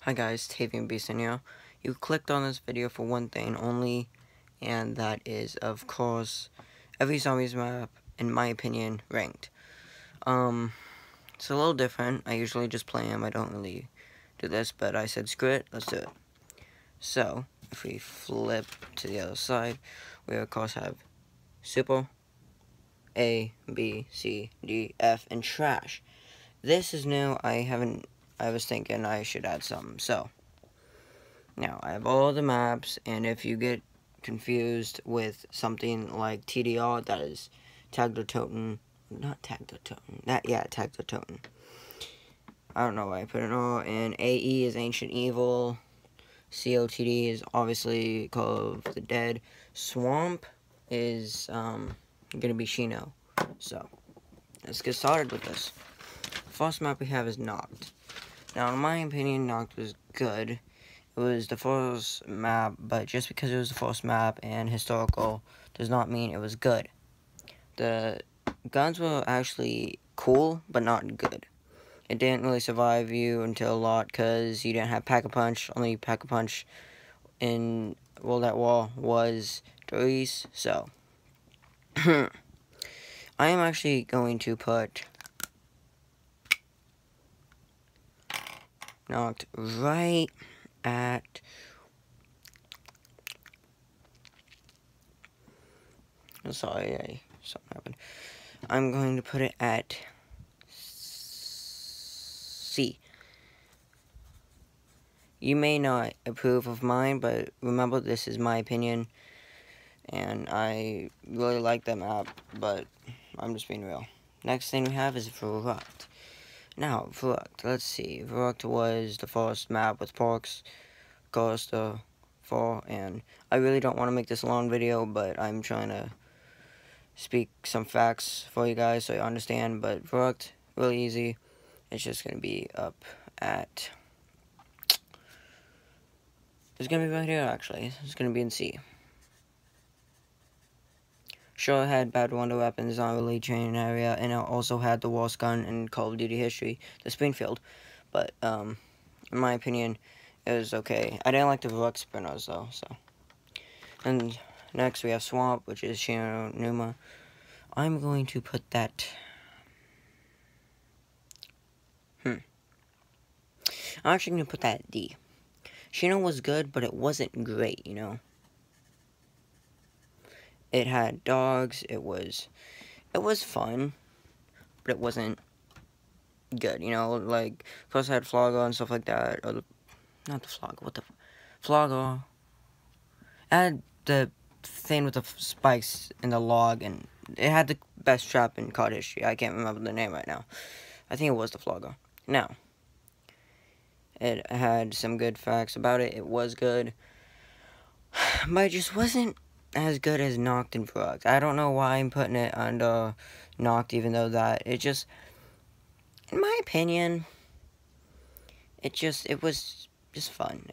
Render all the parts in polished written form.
Hi guys, Tavian Beastin here. You clicked on this video for one thing only, and that is, of course, every zombies map, in my opinion, ranked. It's a little different. I usually just play them. I don't really do this, but I said screw it, let's do it. So, if we flip to the other side, we of course have Super, A, B, C, D, F, and Trash. This is new. I was thinking I should add some. So, now I have all the maps, and if you get confused with something like TDR, that is Tag the Toten, not Tag the Toten, Tag the Toten. I don't know why I put it all, and AE is Ancient Evil, COTD is obviously Call of the Dead, Swamp is gonna be Shino. So, let's get started with this. First map we have is Knocked. Now, in my opinion, Knocked was good. It was the first map, but just because it was the first map and historical does not mean it was good. The guns were actually cool, but not good. It didn't really survive you until a lot because you didn't have Pack-a-Punch. Only Pack-a-Punch in World at War was Doris, so I am actually going to put Knocked right at something happened. I'm going to put it at C. You may not approve of mine, but remember, this is my opinion, and I really like that map, but I'm just being real. Next thing we have is Verrucht. Now, Verrucht, let's see. Verrucht was the first map with Parks, Costa, Fall, and I really don't want to make this a long video, but I'm trying to speak some facts for you guys so you understand. But Verrucht, really easy. It's just going to be up at... It's going to be right here, actually. It's going to be in C. Sure, it had bad wonder weapons on the lead train area, and it also had the worst gun in Call of Duty history, the Springfield. But, in my opinion, it was okay. I didn't like the Verrucht Sprinters, though, so. And next we have Swamp, which is Shino Numa. I'm going to put that... I'm actually going to put that at D. Shino was good, but it wasn't great, you know. It had dogs, it was fun, but it wasn't good, you know, like, of course I had Flogger and stuff like that, or not the Flogger, what the, Flogger, I had the thing with the spikes in the log, and it had the best trap in COD history. I can't remember the name right now. I think it was the Flogger. Now, it had some good facts about it. It was good, but it just wasn't as good as Knocked and Verrucht. I don't know why I'm putting it under Knocked, even though that it just, in my opinion, it was just fun.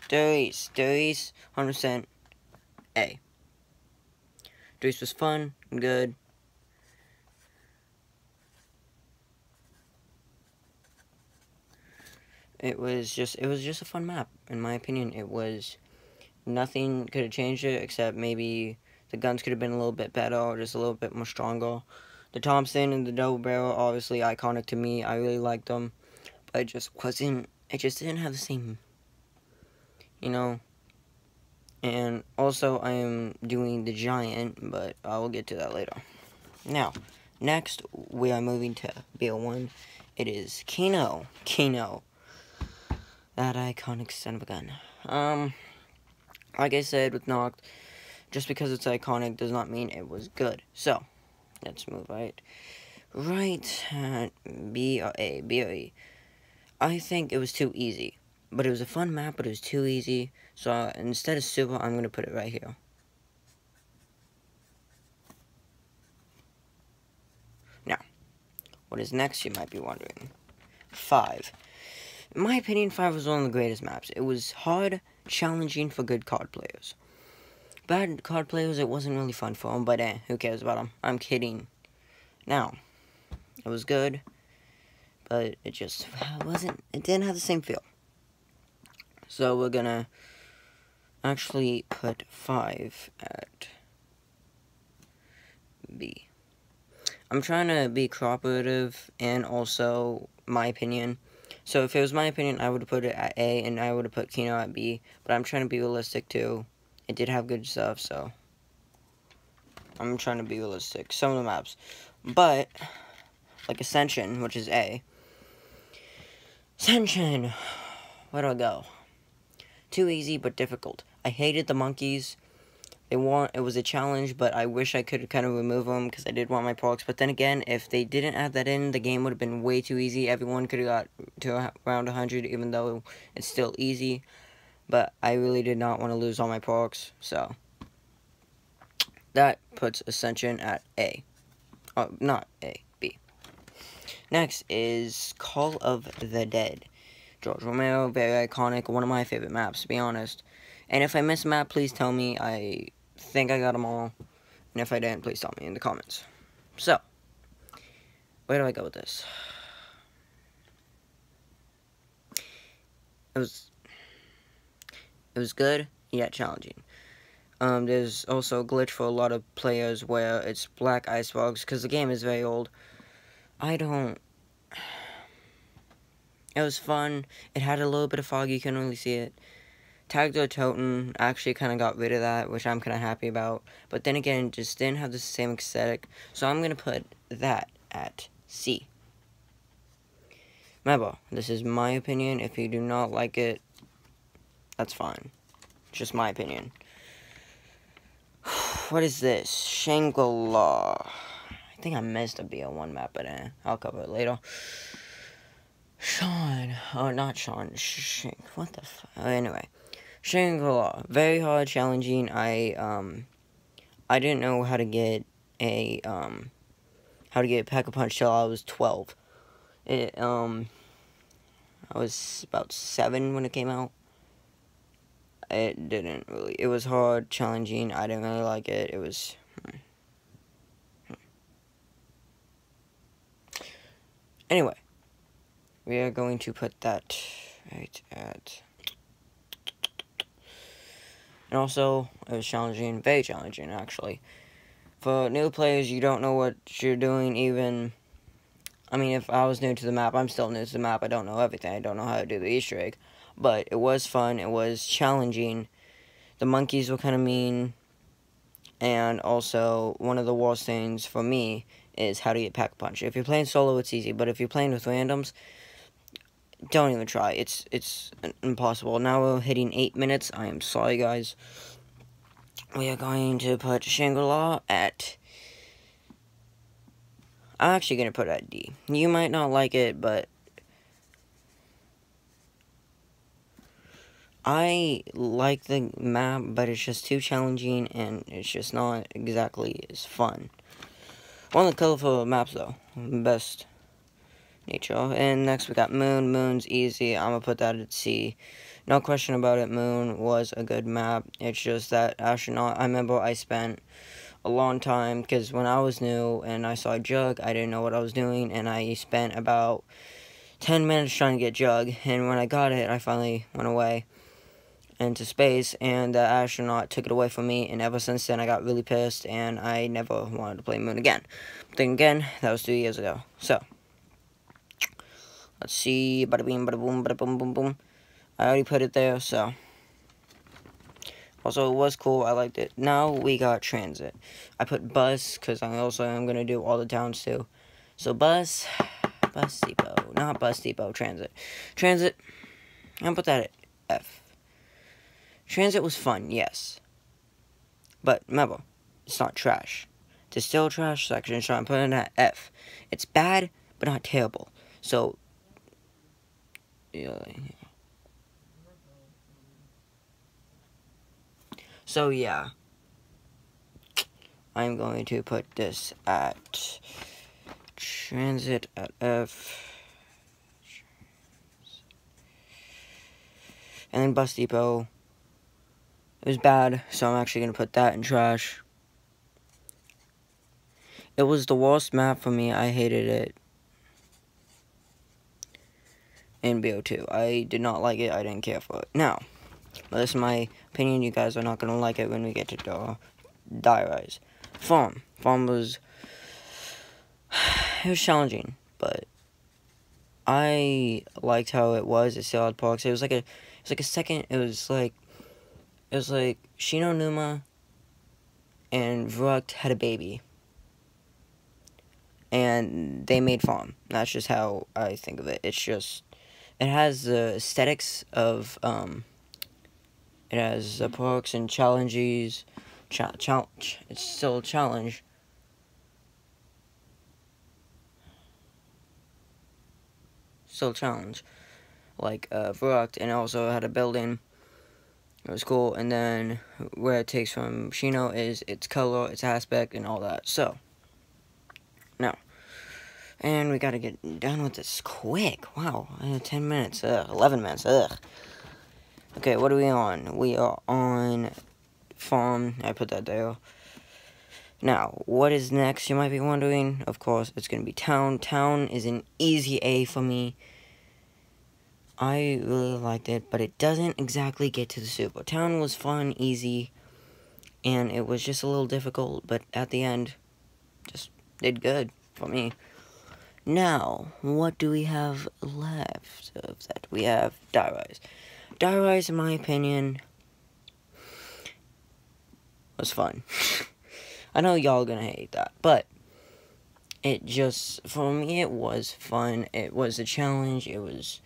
Doris, 100% A. Doris was fun and good. It was just a fun map, in my opinion. It was, nothing could have changed it, except maybe the guns could have been a little bit better, or just a little bit more stronger. The Thompson and the double barrel, obviously iconic to me. I really liked them, but it just didn't have the same, you know. And also, I am doing the Giant, but I will get to that later. Now, next, we are moving to BO1. It is Kino. That iconic son of a gun. Like I said with Knocked, just because it's iconic does not mean it was good. So, let's move right at B or A, B or E. I think it was too easy. But it was a fun map, but it was too easy. So, instead of Super, I'm going to put it right here. Now, what is next, you might be wondering. 5. In my opinion, 5 was one of the greatest maps. It was hard, challenging for good COD players. Bad COD players, it wasn't really fun for them, but who cares about them? I'm kidding. Now, it was good, but it didn't have the same feel. So we're gonna actually put 5 at B. I'm trying to be cooperative and also my opinion. So if it was my opinion, I would have put it at A and I would have put Kino at B. But I'm trying to be realistic too. It did have good stuff, so I'm trying to be realistic. Some of the maps. But, like Ascension, which is A. Ascension! Where do I go? Too easy, but difficult. I hated the monkeys. It was a challenge, but I wish I could kind of remove them because I did want my parks. But then again, if they didn't add that in, the game would have been way too easy. Everyone could have got to around 100, even though it's still easy. But I really did not want to lose all my parks, so that puts Ascension at A. Oh, not A, B. Next is Call of the Dead. George Romero, very iconic, one of my favorite maps, to be honest. And if I miss a map, please tell me. I think I got them all. And if I didn't, please tell me in the comments. So, where do I go with this? It was good, yet challenging. There's also a glitch for a lot of players where it's black icebergs, because the game is very old. It was fun. It had a little bit of fog, you couldn't really see it. Tagged or Toten actually kind of got rid of that, which I'm kind of happy about. But then again, it just didn't have the same aesthetic. So I'm going to put that at C. Remember, this is my opinion. If you do not like it, that's fine. It's just my opinion. What is this? Shangri-La. I think I missed a BO1 map, but I'll cover it later. Sean. Oh, not Sean. What the fuck? Anyway. Shangri-La. Very hard, challenging. I didn't know how to get a Pack-a-Punch till I was 12. I was about 7 when it came out. It was hard, challenging. I didn't really like it. It was... Anyway. We are going to put that right at... And also, it was challenging, very challenging, actually. For new players, you don't know what you're doing, even... I mean, if I was new to the map, I'm still new to the map. I don't know everything. I don't know how to do the Easter egg. But it was fun. It was challenging. The monkeys were kind of mean. And also, one of the worst things for me is how to get Pack-a-Punch. If you're playing solo, it's easy. But if you're playing with randoms, don't even try. It's impossible. Now we're hitting 8 minutes. I am sorry, guys. We are going to put Shangri-La at... I'm actually going to put it at D. You might not like it, but... I like the map, but it's just too challenging, and it's just not exactly as fun. One of the colorful maps, though. Best nature. And next we got Moon. Moon's easy. I'm going to put that at C. No question about it. Moon was a good map. It's just that astronaut, I remember I spent a long time, because when I was new and I saw Jug, I didn't know what I was doing, and I spent about 10 minutes trying to get Jug, and when I got it, I finally went away into space, and the astronaut took it away from me, and ever since then I got really pissed, and I never wanted to play Moon again. But then again, that was 3 years ago. So, let's see, bada bing, bada boom, bada boom, boom, boom. I already put it there, so... Also, it was cool. I liked it. Now we got Transit. I put Bus, because I also am going to do all the towns, too. So, Bus Depot. Not Bus Depot, Transit. Transit, I'm going to put that at F. Transit was fun, yes. But, remember, it's not trash. There's still a trash section, so I'm putting it at F. It's bad, but not terrible. So, yeah. So, yeah. I'm going to put this at Transit at F. And then Bus Depot. It was bad, so I'm actually going to put that in trash. It was the worst map for me. I hated it. in BO2. I did not like it. I didn't care for it. Now, this is my opinion. You guys are not going to like it when we get to Die-Rise. Farm was... It was challenging, but I liked how it was. It still had parks. It was like a second... It was like Shino Numa and Vuruct had a baby. And they made Farm. That's just how I think of it. It's just... It has the aesthetics of... It has the parks and challenges. It's still a challenge. Still a challenge. Like Vuruct, and it also had a building. It was cool. And then where it takes from Shino is its color, its aspect, and all that. So, now. And we gotta get done with this quick. Wow, 10 minutes. 11 minutes. Ugh. Okay, what are we on? We are on Farm. I put that there. Now, what is next? You might be wondering. Of course, it's gonna be Town. Town is an easy A for me. I really liked it, but it doesn't exactly get to the Super. Town was fun, easy, and it was just a little difficult, but at the end, just did good for me. Now, what do we have left of that? We have Die-Rise. Die-Rise, in my opinion, was fun. I know y'all gonna hate that, but it just, for me, it was fun. It was a challenge. It was...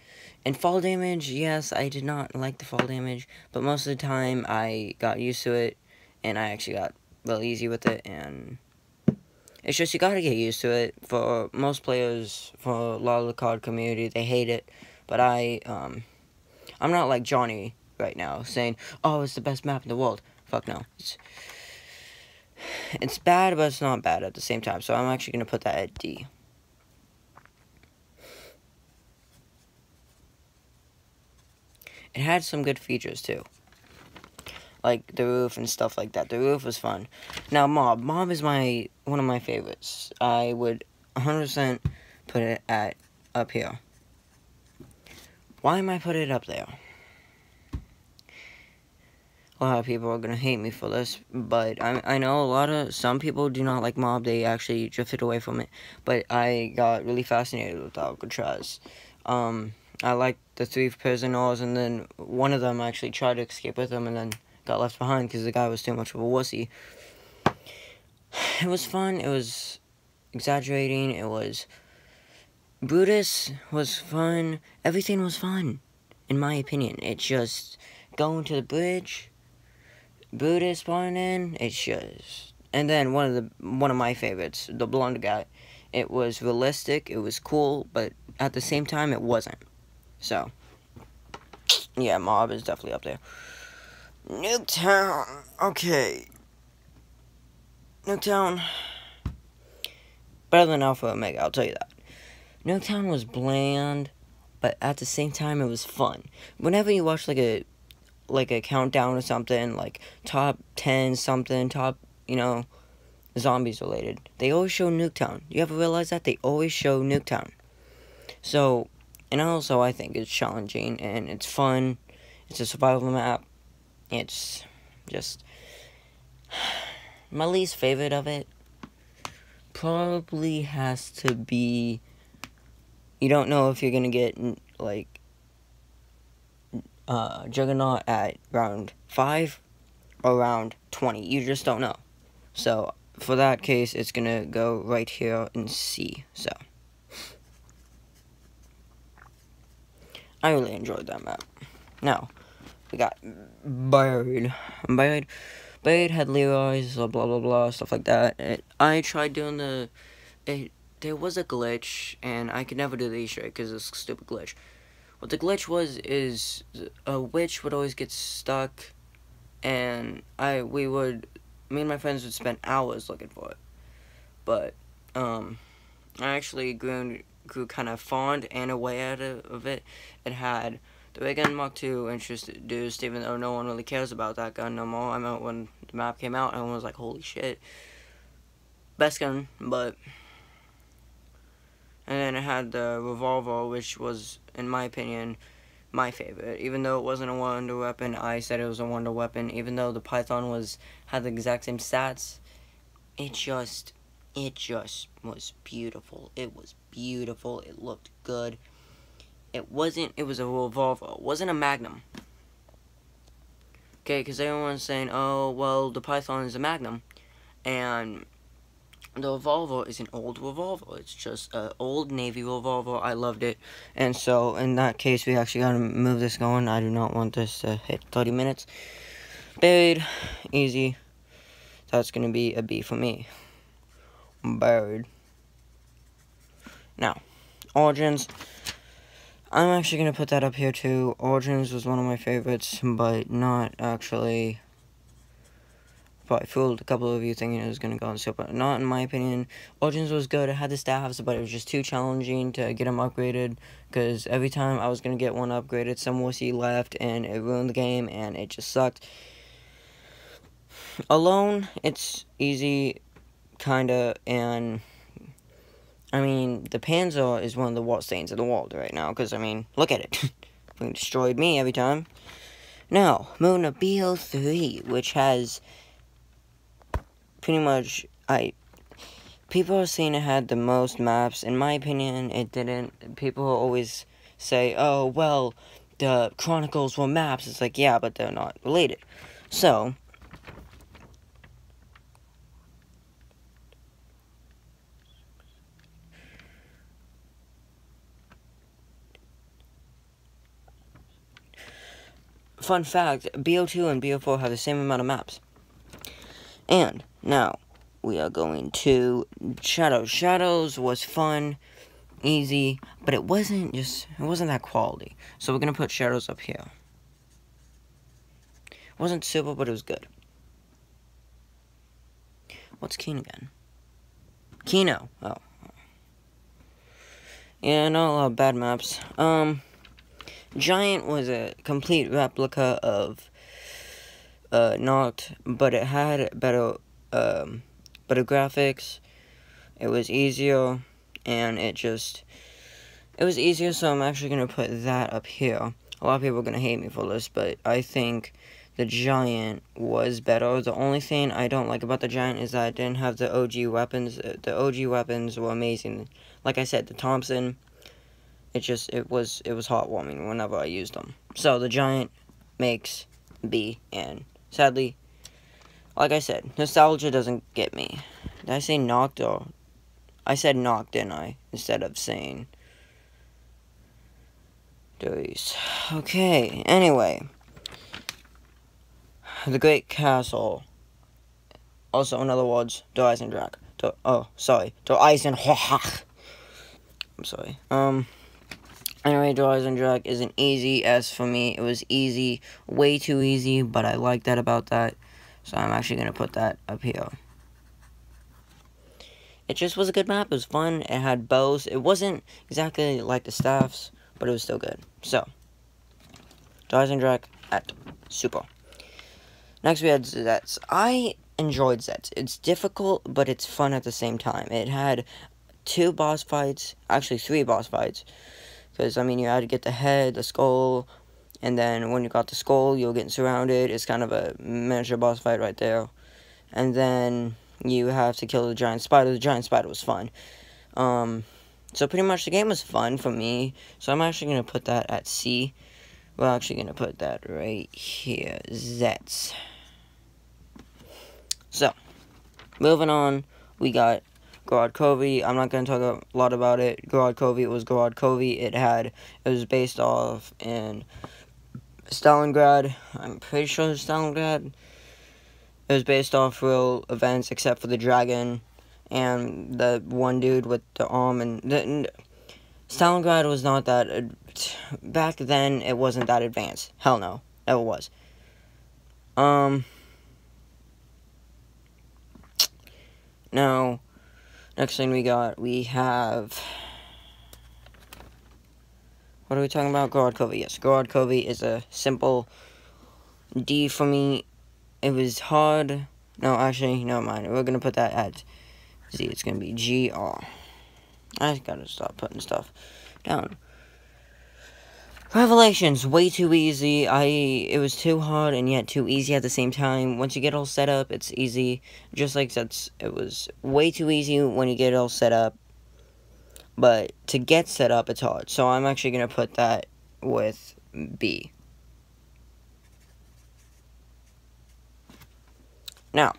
And fall damage, yes, I did not like the fall damage, but most of the time I got used to it, and I actually got really easy with it, and it's just you gotta get used to it. For most players, for a lot of the COD community, they hate it, but I'm not like Johnny right now, saying, oh, it's the best map in the world. Fuck no. It's bad, but it's not bad at the same time, so I'm actually gonna put that at D. It had some good features, too. Like the roof and stuff like that. The roof was fun. Now, Mob. Mob is one of my favorites. I would 100% put it up here. Why am I putting it up there? A lot of people are going to hate me for this, but I know some people do not like Mob. They actually drifted away from it. But I got really fascinated with Alcatraz. I liked the 3 prisoners, and then one of them actually tried to escape with them and then got left behind because the guy was too much of a wussy. It was fun. It was exaggerating. It was... Brutus was fun. Everything was fun, in my opinion. It's just going to the bridge, Brutus spawning in. It's just... And then one of my favorites, the blonde guy. It was realistic. It was cool, but at the same time, it wasn't. So, yeah, Mob is definitely up there. Nuketown. Okay. Nuketown. Better than Alpha Omega, I'll tell you that. Nuketown was bland, but at the same time, it was fun. Whenever you watch, like a countdown or something, like top 10 something, top, zombies related, they always show Nuketown. You ever realize that? They always show Nuketown. So... And also, I think it's challenging, and it's fun. It's a survival map. It's just... My least favorite of it probably has to be... You don't know if you're gonna get, like, Juggernaut at round 5 or round 20. You just don't know. So, for that case, it's gonna go right here in C, so... I really enjoyed that map. Now, we got Buried. Buried had Leroy's, blah, blah, blah, stuff like that. I tried doing there was a glitch, and I could never do the Easter egg because it's a stupid glitch. What the glitch was is a witch would always get stuck, and me and my friends would spend hours looking for it. But, I actually grew kind of fond and away out of it. It had the ray gun Mark II introduced, even though no one really cares about that gun no more. I remember when the map came out, everyone was like, holy shit. Best gun, but And then it had the revolver, which was, in my opinion, my favorite. Even though it wasn't a wonder weapon, I said it was a wonder weapon. Even though the Python had the exact same stats, it just was beautiful. It was beautiful. It looked good. It was a revolver. It wasn't a Magnum. Okay, because everyone's saying, oh, well, the Python is a Magnum. And the revolver is an old revolver. It's just an old Navy revolver. I loved it. And so, in that case, we actually got to move this going. I do not want this to hit 30 minutes. Buried. Easy. That's going to be a B for me. Buried. Now, Origins. I'm actually going to put that up here too. Origins was one of my favorites, but not actually. Probably fooled a couple of you thinking it was going to go on Super. Not in my opinion. Origins was good. It had the staffs, but it was just too challenging to get them upgraded. Because every time I was going to get one upgraded, some wussy left, and it ruined the game, and it just sucked. Alone, it's easy, kinda, and I mean, the Panzer is one of the worst stains in the world right now, because, I mean, look at it. It destroyed me every time. Now, moving to BO3, which has pretty much, people are saying it had the most maps. In my opinion, it didn't. People always say, oh, well, the Chronicles were maps. It's like, yeah, but they're not related. So, fun fact, BO2 and BO4 have the same amount of maps. And, now, we are going to Shadows. Shadows was fun, easy, but it wasn't that quality. So we're going to put Shadows up here. It wasn't super, but it was good. What's Keen again? Kino. Oh. Yeah, not a lot of bad maps. Giant was a complete replica of Noct, but it had better graphics. It was easier, and it was easier, so I'm actually going to put that up here. A lot of people are going to hate me for this, but I think the Giant was better. The only thing I don't like about the Giant is that it didn't have the OG weapons. The OG weapons were amazing. Like I said, the Thompson, it was heartwarming whenever I used them. So the Giant makes B, and sadly, like I said, nostalgia doesn't get me. Did I say Noct, or I said Noct, didn't I? Instead of saying Dries. Okay, anyway. The Great Castle. Also, in other words, Der Eisendrache. Der Eisendrache. I'm sorry. Anyway, Der Eisendrache is an easy S for me. It was easy. Way too easy, but I like that about that. So I'm actually going to put that up here. It just was a good map. It was fun. It had bows. It wasn't exactly like the staffs, but it was still good. So, Der Eisendrache at Super. Next we had Zets. I enjoyed Zets. It's difficult, but it's fun at the same time. It had 2 boss fights, actually 3 boss fights. Because, I mean, you had to get the head, the skull, and then when you got the skull, you'll get surrounded. It's kind of a miniature boss fight right there. And then you have to kill the giant spider. The giant spider was fun. So pretty much the game was fun for me. So I'm actually going to put that at C. We're actually going to put that right here. Zets. So, moving on, we got Gorod Covey. I'm not going to talk a lot about it. Gorod Covey, it was Gorod Covey. It was based off in Stalingrad. I'm pretty sure it's Stalingrad. It was based off real events, except for the dragon and the one dude with the arm. And Stalingrad was not that... back then, it wasn't that advanced. Hell no. Never was. Now, next thing we have... What are we talking about? Gorod Covey. Yes, Gorod Covey is a simple D for me. It was hard. No, actually, never mind. We're going to put that at Z. It's going to be GR. I gotta stop putting stuff down. Revelations, way too easy. It was too hard and yet too easy at the same time. Once you get all set up, it's easy. Just like it was way too easy when you get it all set up. But to get set up, it's hard. So I'm actually going to put that with B. Now,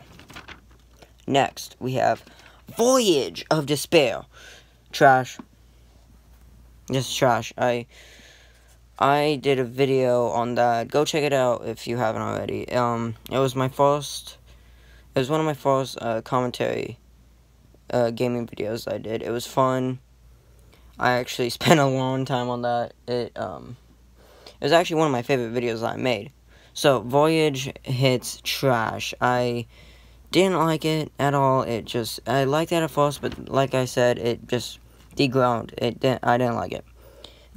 next, we have Voyage of Despair. Trash. Just trash. I did a video on that. Go check it out if you haven't already. It was one of my first commentary gaming videos I did. It was fun. I actually spent a long time on that. It was actually one of my favorite videos I made. So, Voyage hits trash. I didn't like it at all. I liked it at first, but like I said, it just deground. I didn't like it.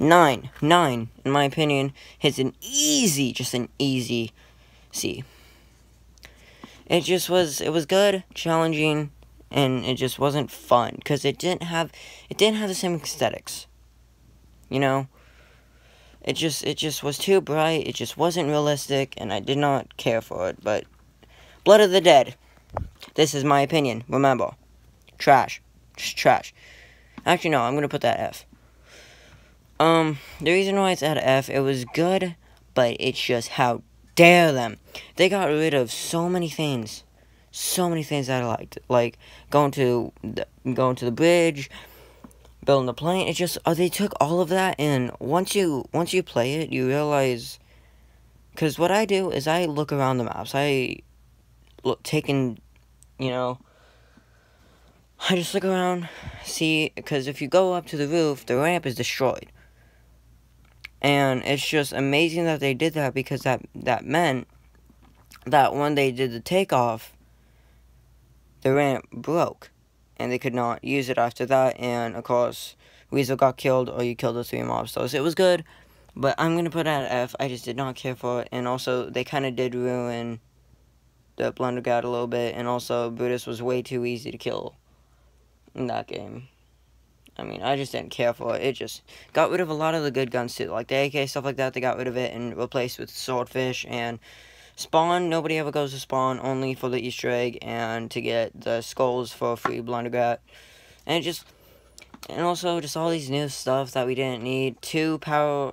9, in my opinion, hits just an easy C. It was good, challenging, and it just wasn't fun, because it didn't have the same aesthetics. You know? It just was too bright, it just wasn't realistic, and I did not care for it, but Blood of the Dead. This is my opinion, remember. Trash. Just trash. Actually, no, I'm gonna put that F. The reason why it's at F, it was good, but it's just how dare them. They got rid of so many things that I liked, like going to the bridge, building the plane. It just they took all of that, and once you play it, you realize. Because what I do is I look around the maps. I just look around, see, because if you go up to the roof, the ramp is destroyed. And it's just amazing that they did that, because that meant that when they did the takeoff, the ramp broke. And they could not use it after that. And, of course, Weasel got killed, or you killed the 3 mobsters. It was good, but I'm going to put it at F. I just did not care for it. And also, they kind of did ruin the Blundergat a little bit. And also, Brutus was way too easy to kill in that game. I mean, I just didn't care for it. It just got rid of a lot of the good guns, too. Like the AK, stuff like that, they got rid of it and replaced with Swordfish. And Spawn, nobody ever goes to Spawn, only for the Easter egg and to get the skulls for a free Blundergat. And also just all these new stuff that we didn't need. 2 power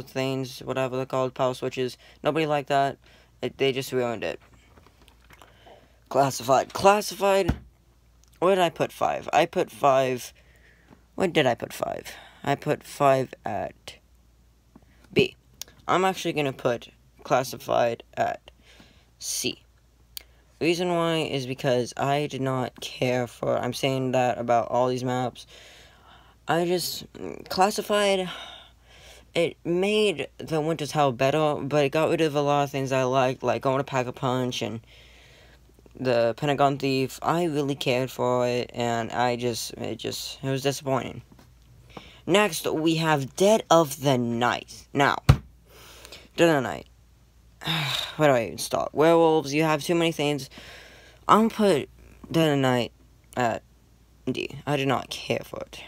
things, whatever they're called, power switches. Nobody liked that. They just ruined it. Classified, where did I put 5? I put 5... Where did I put 5? I put 5 at B. I'm actually going to put Classified at C. Reason why is because I did not care for... I'm saying that about all these maps. Classified... It made the Winter's Hell better, but it got rid of a lot of things I liked, like going to Pack-a-Punch and the Pentagon Thief. I really cared for it, and it was disappointing. Next, we have Dead of the Night. Now, Dead of the Night. Where do I even start? Werewolves, you have too many things. I'm gonna put Dead of the Night at D. I did not care for it.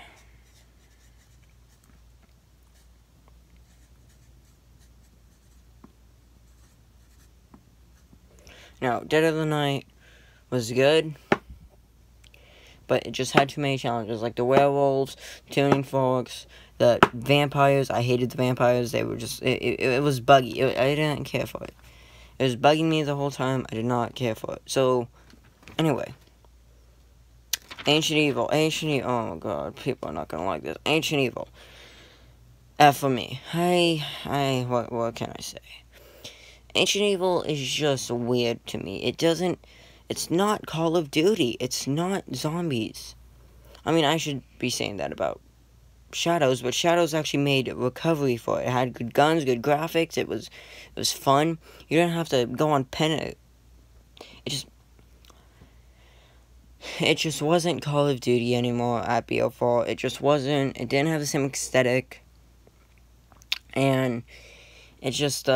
Now, Dead of the Night was good, but it just had too many challenges, like the werewolves, tuning forks, the vampires. I hated the vampires. They were just, it was buggy. I didn't care for it. It was bugging me the whole time. I did not care for it. So, anyway. Ancient Evil. Oh my god, people are not gonna like this. Ancient Evil. F for me. What can I say? Ancient Evil is just weird to me. It's not Call of Duty. It's not zombies. I mean, I should be saying that about Shadows, but Shadows actually made recovery for it. It had good guns, good graphics. It was fun. You didn't have to go on pen. It just wasn't Call of Duty anymore at BO4. It just wasn't. It didn't have the same aesthetic. And it's just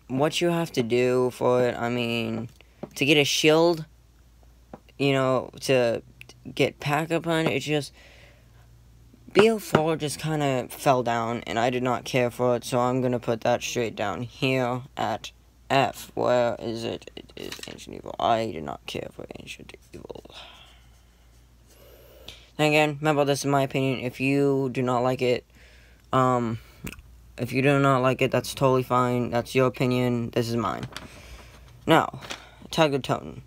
what you have to do for it. I mean, to get a shield, get pack up on it. It's just BO4 just kind of fell down, and I did not care for it, so I'm going to put that straight down here at F. Where is it? It is Ancient Evil. I did not care for Ancient Evil. And again, remember, this is my opinion. If you do not like it, that's totally fine. That's your opinion. This is mine. Now, Tiger Totem.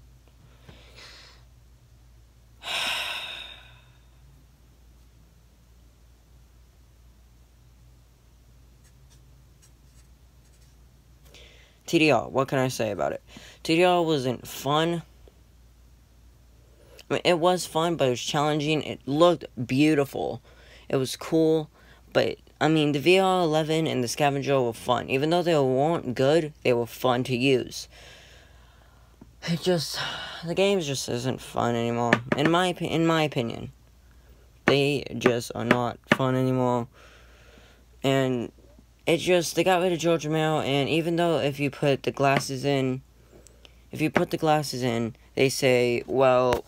TDR, what can I say about it? TDR wasn't fun. I mean, it was fun, but it was challenging. It looked beautiful. It was cool, but, I mean, the VR11 and the Scavenger were fun. Even though they weren't good, they were fun to use. The game just isn't fun anymore. In my opinion. They just are not fun anymore. And they got rid of George Romero, and even though if you put the glasses in, they say, well,